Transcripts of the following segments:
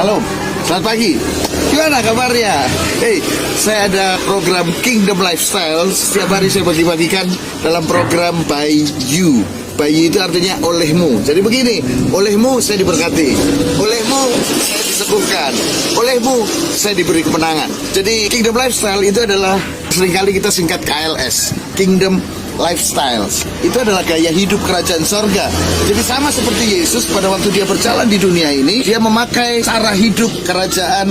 Shalom, selamat pagi. Gimana kabarnya? Saya ada program Kingdom Lifestyle. Setiap hari saya bagi-bagikan dalam program By You. By You itu artinya olehmu. Jadi begini, olehmu saya diberkati, olehmu saya disembuhkan, olehmu saya diberi kemenangan. Jadi Kingdom Lifestyle itu adalah, seringkali kita singkat KLS, Kingdom Lifestyles. Itu adalah gaya hidup kerajaan sorga. Jadi sama seperti Yesus pada waktu dia berjalan di dunia ini, dia memakai cara hidup kerajaan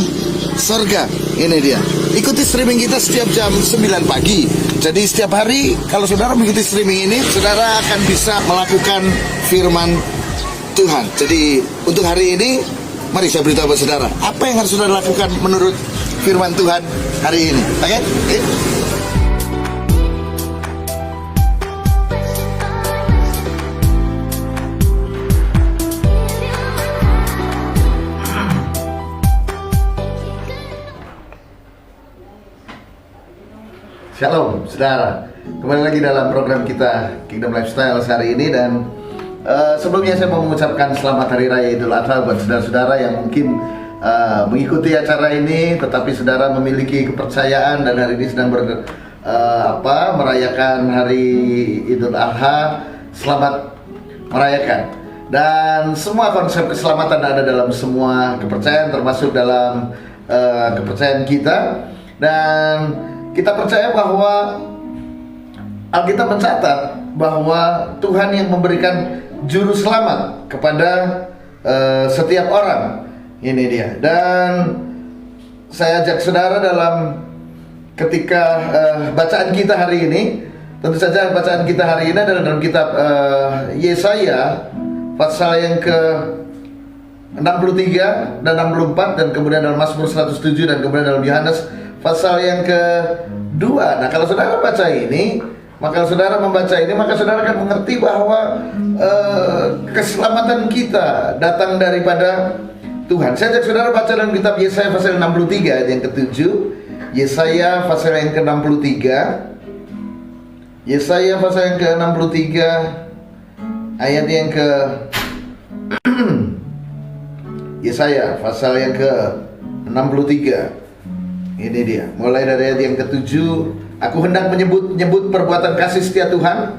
sorga. Ini dia. Ikuti streaming kita setiap jam 9 pagi. Jadi setiap hari kalau saudara mengikuti streaming ini, saudara akan bisa melakukan firman Tuhan. Jadi untuk hari ini, mari saya beritahu buat saudara, apa yang harus saudara lakukan menurut firman Tuhan hari ini. Oke? Shalom, saudara. Kembali lagi dalam program kita Kingdom Lifestyle hari ini. Dan sebelumnya saya mau mengucapkan selamat Hari Raya Idul Adha buat saudara-saudara yang mungkin mengikuti acara ini, tetapi saudara memiliki kepercayaan dan hari ini sedang merayakan Hari Idul Adha. Selamat merayakan. Dan semua konsep keselamatan ada dalam semua kepercayaan, termasuk dalam kepercayaan kita. Dan kita percaya bahwa Alkitab mencatat bahwa Tuhan yang memberikan juru selamat kepada setiap orang. Ini dia. Dan saya ajak saudara dalam ketika bacaan kita hari ini. Tentu saja bacaan kita hari ini adalah dalam kitab Yesaya pasal yang ke 63 dan 64, dan kemudian dalam Mazmur 107, dan kemudian dalam Yohanes pasal yang kedua. Nah, kalau saudara baca ini, maka saudara membaca ini, maka saudara akan mengerti bahwa keselamatan kita datang daripada Tuhan. Saya ajak saudara baca dalam kitab Yesaya pasal 63 ayat yang ke-7. Yesaya pasal yang ke-63. Yesaya pasal yang ke-63 ayat yang ke Yesaya pasal yang ke-63. Ini dia, mulai dari ayat yang ke-7. Aku hendak menyebut perbuatan kasih setia Tuhan,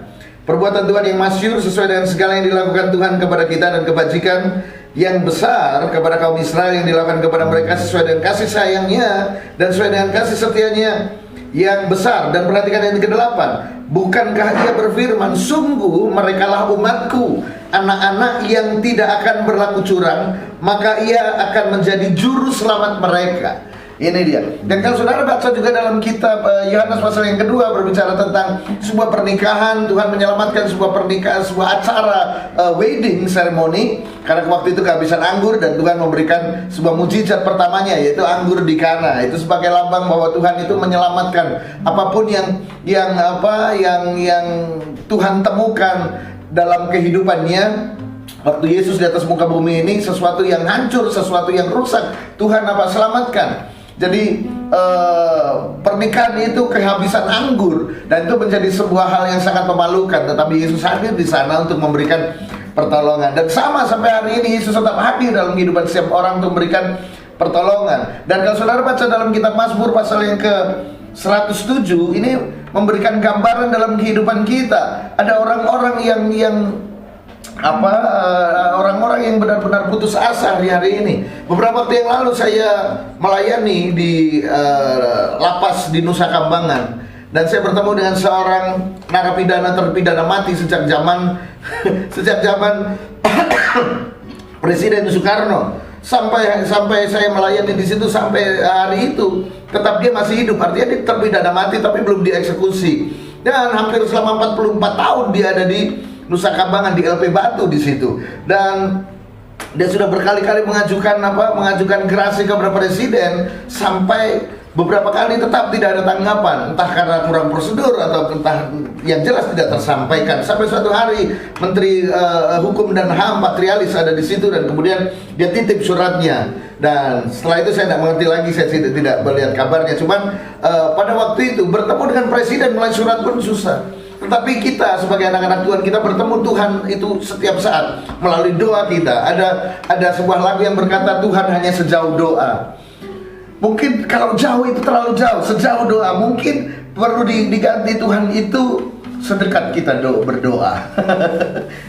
perbuatan Tuhan yang masyhur sesuai dengan segala yang dilakukan Tuhan kepada kita, dan kebajikan yang besar kepada kaum Israel yang dilakukan kepada mereka sesuai dengan kasih sayangnya dan sesuai dengan kasih setianya yang besar. Dan perhatikan yang ke-8. Bukankah ia berfirman, sungguh merekalah umatku, anak-anak yang tidak akan berlaku curang, maka ia akan menjadi juru selamat mereka. Ini dia. Dan kalau saudara baca juga dalam kitab Yohanes pasal yang kedua, berbicara tentang sebuah pernikahan. Tuhan menyelamatkan sebuah pernikahan, sebuah acara wedding ceremony, karena waktu itu kehabisan anggur, dan Tuhan memberikan sebuah mujizat pertamanya, yaitu anggur di Kana. Itu sebagai lambang bahwa Tuhan itu menyelamatkan apapun yang Tuhan temukan dalam kehidupannya. Waktu Yesus di atas muka bumi ini, sesuatu yang hancur, sesuatu yang rusak, Tuhan selamatkan. Jadi pernikahan itu kehabisan anggur, dan itu menjadi sebuah hal yang sangat memalukan. Tetapi Yesus hadir di sana untuk memberikan pertolongan. Dan sama sampai hari ini Yesus tetap hadir dalam kehidupan setiap orang untuk memberikan pertolongan. Dan kalau saudara baca dalam kitab Mazmur pasal yang ke 107, ini memberikan gambaran dalam kehidupan kita. Ada orang-orang orang-orang yang benar-benar putus asa hari ini. Beberapa waktu yang lalu saya melayani di lapas di Nusa Kambangan, dan saya bertemu dengan seorang narapidana terpidana mati sejak zaman Presiden Soekarno. Sampai saya melayani di situ sampai hari itu, tetap dia masih hidup. Artinya dia terpidana mati tapi belum dieksekusi. Dan hampir selama 44 tahun dia ada di Nusa Kambangan, di LP Batu di situ. Dan dia sudah berkali-kali mengajukan gerasi kepada presiden, sampai beberapa kali tetap tidak ada tanggapan, entah karena kurang prosedur atau entah yang jelas tidak tersampaikan. Sampai suatu hari Menteri Hukum dan HAM Patrialis ada di situ, dan kemudian dia titip suratnya. Dan setelah itu saya tidak mengerti lagi, saya tidak melihat kabarnya. Cuman pada waktu itu bertemu dengan presiden melalui surat pun susah. Tetapi kita sebagai anak-anak Tuhan, kita bertemu Tuhan itu setiap saat melalui doa kita. Ada sebuah lagu yang berkata Tuhan hanya sejauh doa. Mungkin kalau jauh itu terlalu jauh, sejauh doa. Mungkin perlu diganti Tuhan itu sedekat kita berdoa.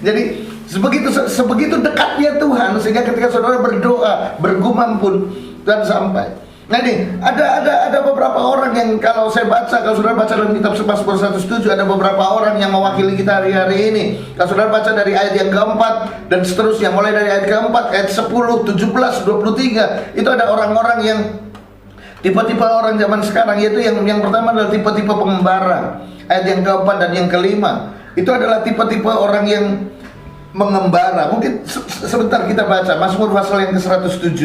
Jadi sebegitu dekatnya Tuhan, sehingga ketika saudara berdoa, bergumam pun Tuhan sampai. Nah nih, ada beberapa orang yang kalau saudara baca dalam kitab Mazmur 107, ada beberapa orang yang mewakili kita hari-hari ini. Kalau saudara baca dari ayat yang keempat dan seterusnya, mulai dari ayat keempat, ayat 10, 17, 23, itu ada orang-orang yang tipe-tipe orang zaman sekarang, yaitu yang pertama adalah tipe-tipe pengembara. Ayat yang keempat dan yang kelima itu adalah tipe-tipe orang yang mengembara. Mungkin sebentar kita baca Mazmur pasal yang ke-107.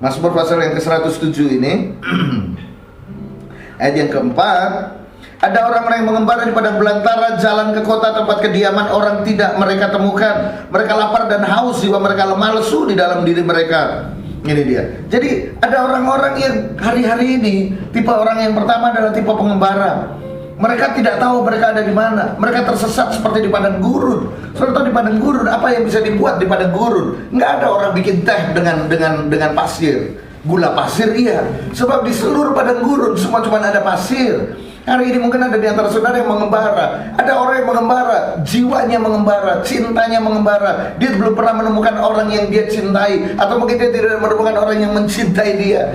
Mazmur pasal yang ke-107 ini ayat yang keempat. Ada orang-orang yang mengembara di padang belantara, jalan ke kota tempat kediaman orang tidak mereka temukan. Mereka lapar dan haus, jiwa mereka lemah lesu di dalam diri mereka. Ini dia. Jadi ada orang-orang yang hari-hari ini, tipe orang yang pertama adalah tipe pengembara. Mereka tidak tahu mereka ada di mana. Mereka tersesat seperti di padang gurun. Saudara tahu di padang gurun apa yang bisa dibuat di padang gurun? Nggak ada orang bikin teh dengan pasir, gula pasir, iya. Sebab di seluruh padang gurun semua cuma ada pasir. Hari ini mungkin ada di antara saudara yang mengembara. Ada orang yang mengembara, jiwanya mengembara, cintanya mengembara. Dia belum pernah menemukan orang yang dia cintai, atau mungkin dia tidak menemukan orang yang mencintai dia.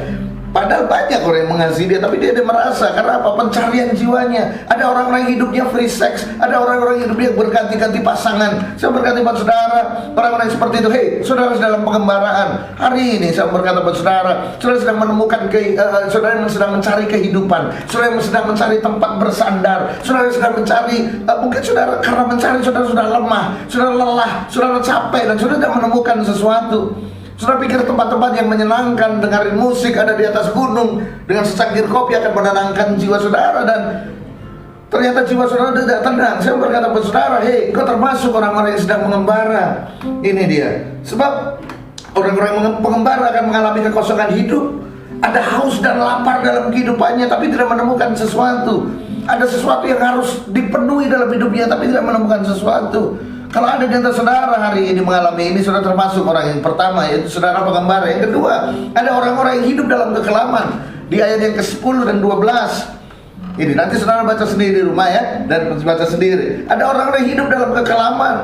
Padahal banyak orang yang mengasihi dia, tapi dia merasa karena apa? Pencarian jiwanya. Ada orang-orang yang hidupnya free sex, ada orang-orang yang hidupnya berganti-ganti pasangan. Saya berkata buat saudara, orang-orang seperti itu, hey, saudara sedang pengembaraan. Hari ini saya berkata buat saudara, saudara sedang menemukan, saudara yang sedang mencari kehidupan, saudara yang sedang mencari tempat bersandar, saudara yang sedang mencari, mungkin saudara karena mencari saudara sudah lemah, saudara lelah, saudara capek, dan saudara tidak menemukan sesuatu. Saudara pikir tempat-tempat yang menyenangkan, dengerin musik, ada di atas gunung dengan secangkir kopi akan menenangkan jiwa saudara, dan ternyata jiwa saudara tidak tenang. Saya berkata kepada saudara, hei, kau termasuk orang-orang yang sedang mengembara. Ini dia. Sebab orang-orang pengembara akan mengalami kekosongan hidup. Ada haus dan lapar dalam kehidupannya, tapi tidak menemukan sesuatu. Ada sesuatu yang harus dipenuhi dalam hidupnya, tapi tidak menemukan sesuatu. Kalau ada di antara saudara hari ini mengalami ini, saudara termasuk orang yang pertama, yaitu saudara pengembara. Yang kedua, ada orang-orang yang hidup dalam kekelaman. Di ayat yang ke-10 dan 12. Ini nanti saudara baca sendiri di rumah ya, dan baca sendiri. Ada orang-orang yang hidup dalam kekelaman.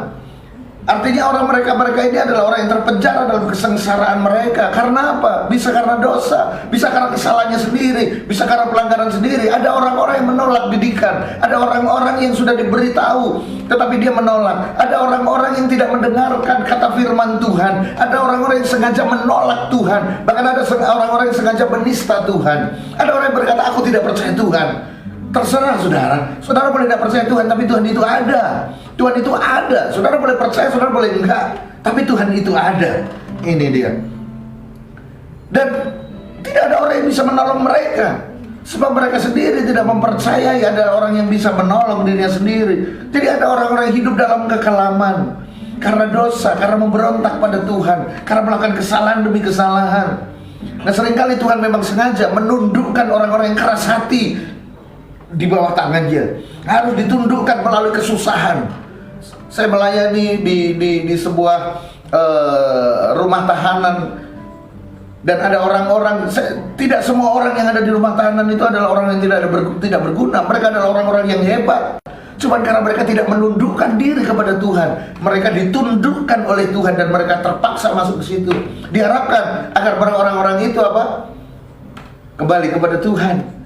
Artinya orang mereka ini adalah orang yang terpenjara dalam kesengsaraan mereka. Karena apa? Bisa karena dosa, bisa karena kesalahannya sendiri, bisa karena pelanggaran sendiri. Ada orang-orang yang menolak didikan, ada orang-orang yang sudah diberitahu tetapi dia menolak. Ada orang-orang yang tidak mendengarkan kata firman Tuhan. Ada orang-orang yang sengaja menolak Tuhan. Bahkan ada orang-orang yang sengaja menista Tuhan. Ada orang yang berkata, aku tidak percaya Tuhan. Terserah saudara. Saudara boleh tidak percaya Tuhan, tapi Tuhan itu ada. Tuhan itu ada. Saudara boleh percaya, saudara boleh enggak, tapi Tuhan itu ada. Ini dia. Dan tidak ada orang yang bisa menolong mereka, sebab mereka sendiri tidak mempercayai ada orang yang bisa menolong dirinya sendiri. Jadi ada orang-orang yang hidup dalam kekelaman karena dosa, karena memberontak pada Tuhan, karena melakukan kesalahan demi kesalahan. Nah, seringkali Tuhan memang sengaja menundukkan orang-orang yang keras hati di bawah tangannya. Harus ditundukkan melalui kesusahan. Saya melayani di sebuah rumah tahanan, dan ada orang-orang, tidak semua orang yang ada di rumah tahanan itu adalah orang yang tidak berguna. Mereka adalah orang-orang yang hebat. Cuman karena mereka tidak menundukkan diri kepada Tuhan, mereka ditundukkan oleh Tuhan dan mereka terpaksa masuk ke situ. Diharapkan agar orang-orang itu apa? Kembali kepada Tuhan.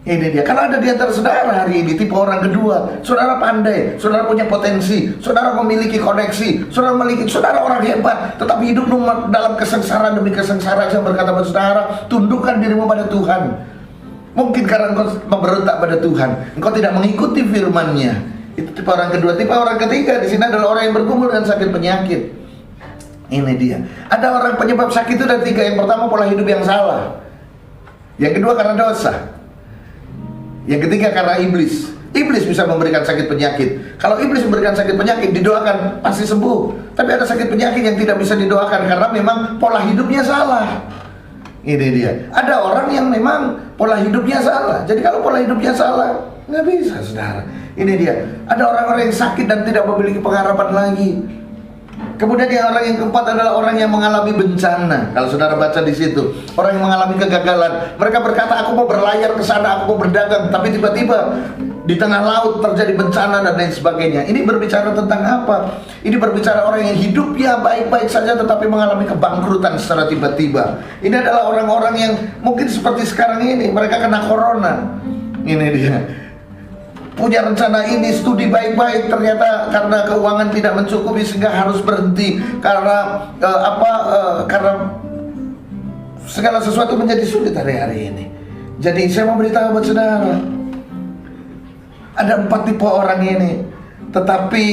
Ini dia. Karena ada di antara saudara hari ini tipe orang kedua. Saudara pandai, saudara punya potensi, saudara memiliki koneksi, saudara orang hebat, tetapi hidup dalam kesengsaraan demi kesengsaraan. Saya berkata kepada saudara, tundukkan dirimu pada Tuhan. Mungkin karena engkau memberontak pada Tuhan, engkau tidak mengikuti firman-Nya. Itu tipe orang kedua. Tipe orang ketiga di sini adalah orang yang bergumul dengan sakit penyakit. Ini dia. Ada orang penyebab sakit itu ada tiga. Yang pertama, pola hidup yang salah. Yang kedua, karena dosa. Yang ketiga, karena iblis. Iblis bisa memberikan sakit penyakit. Kalau iblis memberikan sakit penyakit, didoakan pasti sembuh. Tapi ada sakit penyakit yang tidak bisa didoakan karena memang pola hidupnya salah. Ini dia. Ada orang yang memang pola hidupnya salah. Jadi kalau pola hidupnya salah, Nggak bisa, saudara. Ini dia. Ada orang-orang yang sakit dan tidak memiliki pengharapan lagi. Kemudian yang orang yang keempat adalah orang yang mengalami bencana. Kalau saudara baca di situ, orang yang mengalami kegagalan. Mereka berkata, aku mau berlayar ke sana, aku mau berdagang, tapi tiba-tiba di tengah laut terjadi bencana dan lain sebagainya. Ini berbicara tentang apa? Ini berbicara orang yang hidupnya baik-baik saja tetapi mengalami kebangkrutan secara tiba-tiba. Ini adalah orang-orang yang mungkin seperti sekarang ini, mereka kena corona. Ini dia. Punya rencana ini, studi baik-baik, ternyata karena keuangan tidak mencukupi sehingga harus berhenti karena karena segala sesuatu menjadi sulit hari-hari ini. Jadi saya mau beritahu buat saudara, ada 4 tipe orang ini, tetapi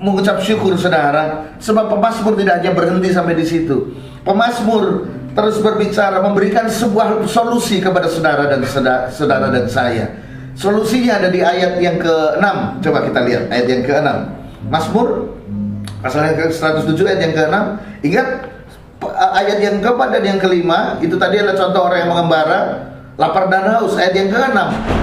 mengucap syukur saudara, sebab pemazmur tidak hanya berhenti sampai di situ. Pemazmur terus berbicara, memberikan sebuah solusi kepada saudara dan saya. Solusinya ada di ayat yang ke-6. Coba kita lihat ayat yang ke-6. Mazmur pasal yang ke-107 ayat yang ke-6. Ingat ayat yang ke-4 dan yang ke-5 itu tadi adalah contoh orang yang mengembara, lapar dan haus. Ayat yang ke-6,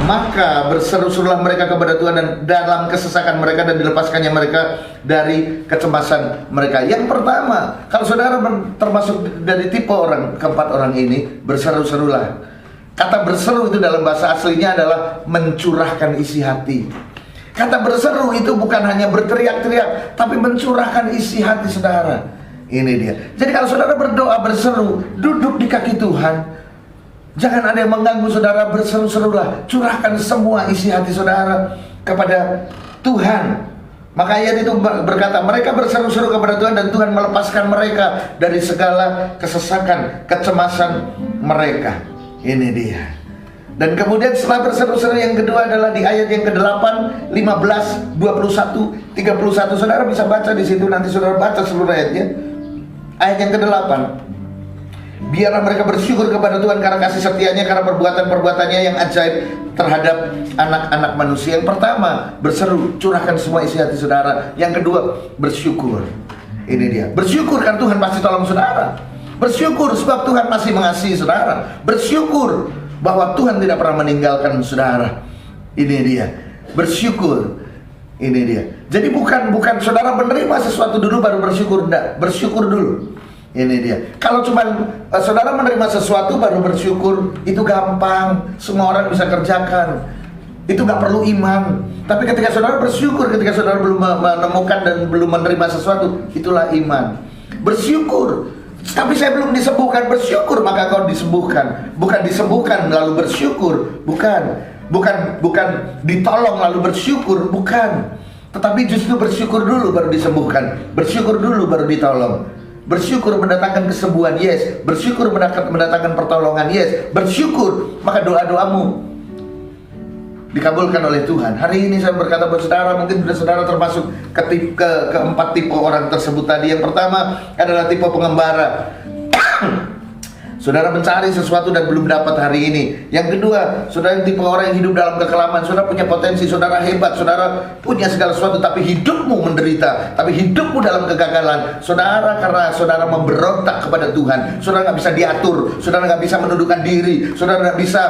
maka berseru-serulah mereka kepada Tuhan dan dalam kesesakan mereka dan dilepaskannya mereka dari kecemasan mereka. Yang pertama, kalau saudara termasuk dari tipe orang keempat orang ini, berseru-serulah. Kata berseru itu dalam bahasa aslinya adalah mencurahkan isi hati. Kata berseru itu bukan hanya berteriak-teriak, tapi mencurahkan isi hati saudara. Ini dia. Jadi kalau saudara berdoa berseru, duduk di kaki Tuhan. Jangan ada yang mengganggu saudara, berseru-serulah. Curahkan semua isi hati saudara kepada Tuhan. Maka ayat itu berkata, mereka berseru-seru kepada Tuhan dan Tuhan melepaskan mereka dari segala kesesakan, kecemasan mereka. Ini dia. Dan kemudian setelah berseru-seru yang kedua adalah di ayat yang ke-8, 15, 21, 31. Saudara bisa baca di situ, nanti saudara baca seluruh ayatnya. Ayat yang ke-8. Biarlah mereka bersyukur kepada Tuhan karena kasih setianya, karena perbuatan-perbuatannya yang ajaib terhadap anak-anak manusia. Yang pertama, berseru, curahkan semua isi hati saudara. Yang kedua, bersyukur. Ini dia. Bersyukur kan Tuhan pasti tolong saudara. Bersyukur sebab Tuhan masih mengasihi saudara. Bersyukur bahwa Tuhan tidak pernah meninggalkan saudara. Ini dia. Bersyukur. Ini dia. Jadi bukan saudara menerima sesuatu dulu baru bersyukur. Enggak, bersyukur dulu. Ini dia. Kalau cuma saudara menerima sesuatu baru bersyukur, itu gampang, semua orang bisa kerjakan. Itu gak perlu iman. Tapi ketika saudara bersyukur, ketika saudara belum menemukan dan belum menerima sesuatu, itulah iman. Bersyukur. Tapi saya belum disembuhkan, bersyukur maka kau disembuhkan. Bukan disembuhkan lalu bersyukur, bukan ditolong lalu bersyukur, bukan. Tetapi justru bersyukur dulu baru disembuhkan, bersyukur dulu baru ditolong. Bersyukur mendatangkan kesembuhan, yes. Bersyukur mendatangkan pertolongan, yes. Bersyukur maka doa-doamu dikabulkan oleh Tuhan. Hari ini saya berkata buat saudara, mungkin saudara termasuk keempat tipe orang tersebut tadi. Yang pertama adalah tipe pengembara. Saudara mencari sesuatu dan belum dapat hari ini. Yang kedua, saudara yang tipe orang yang hidup dalam kekelaman. Saudara punya potensi, saudara hebat, saudara punya segala sesuatu, tapi hidupmu menderita, tapi hidupmu dalam kegagalan. Saudara karena saudara memberontak kepada Tuhan. Saudara nggak bisa diatur, saudara nggak bisa menundukkan diri, saudara nggak bisa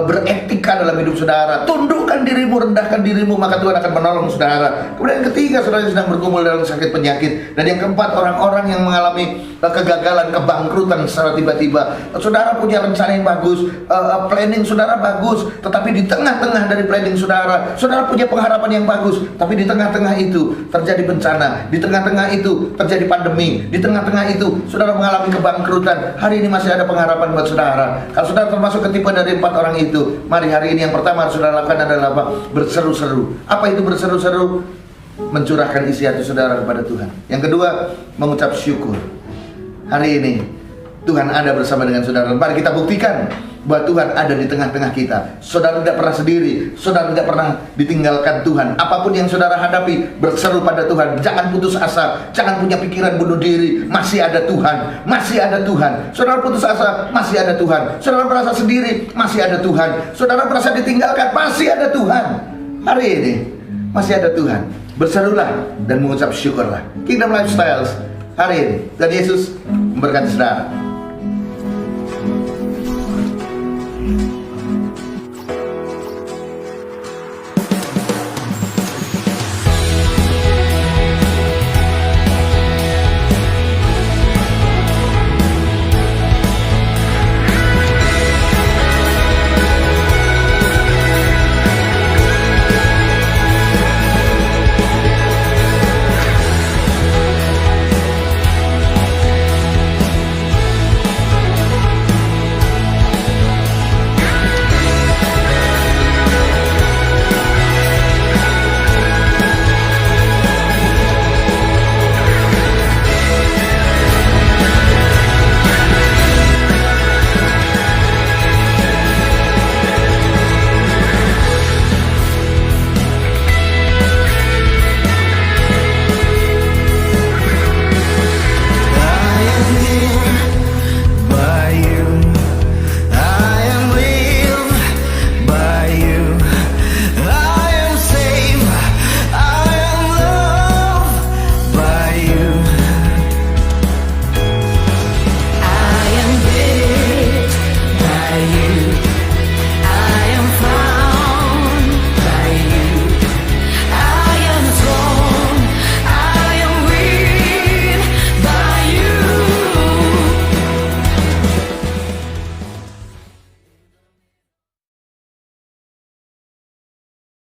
beretika dalam hidup saudara. Tundukkan dirimu, rendahkan dirimu, maka Tuhan akan menolong saudara. Kemudian yang ketiga, saudara sedang bergumul dalam sakit penyakit. Dan yang keempat, orang-orang yang mengalami kegagalan, kebangkrutan secara tiba-tiba. Saudara punya rencana yang bagus, planning saudara bagus, tetapi di tengah-tengah dari planning saudara, saudara punya pengharapan yang bagus, tapi di tengah-tengah itu terjadi bencana, di tengah-tengah itu terjadi pandemi, di tengah-tengah itu saudara mengalami kebangkrutan. Hari ini masih ada pengharapan buat saudara. Kalau saudara termasuk ketipe dari 4 orang itu, mari hari ini yang pertama harus saudara lakukan adalah apa? Berseru-seru. Apa itu berseru-seru? Mencurahkan isi hati saudara kepada Tuhan. Yang kedua, mengucap syukur. Hari ini Tuhan ada bersama dengan saudara. Mari kita buktikan bahwa Tuhan ada di tengah-tengah kita. Saudara tidak pernah sendiri, saudara tidak pernah ditinggalkan Tuhan. Apapun yang saudara hadapi, berseru pada Tuhan. Jangan putus asa, jangan punya pikiran bunuh diri. Masih ada Tuhan, masih ada Tuhan. Saudara putus asa, masih ada Tuhan. Saudara merasa sendiri, masih ada Tuhan. Saudara merasa ditinggalkan, masih ada Tuhan. Hari ini masih ada Tuhan. Berserulah dan mengucap syukurlah. Kingdom Lifestyles hari ini, dan Yesus memberkati saudara.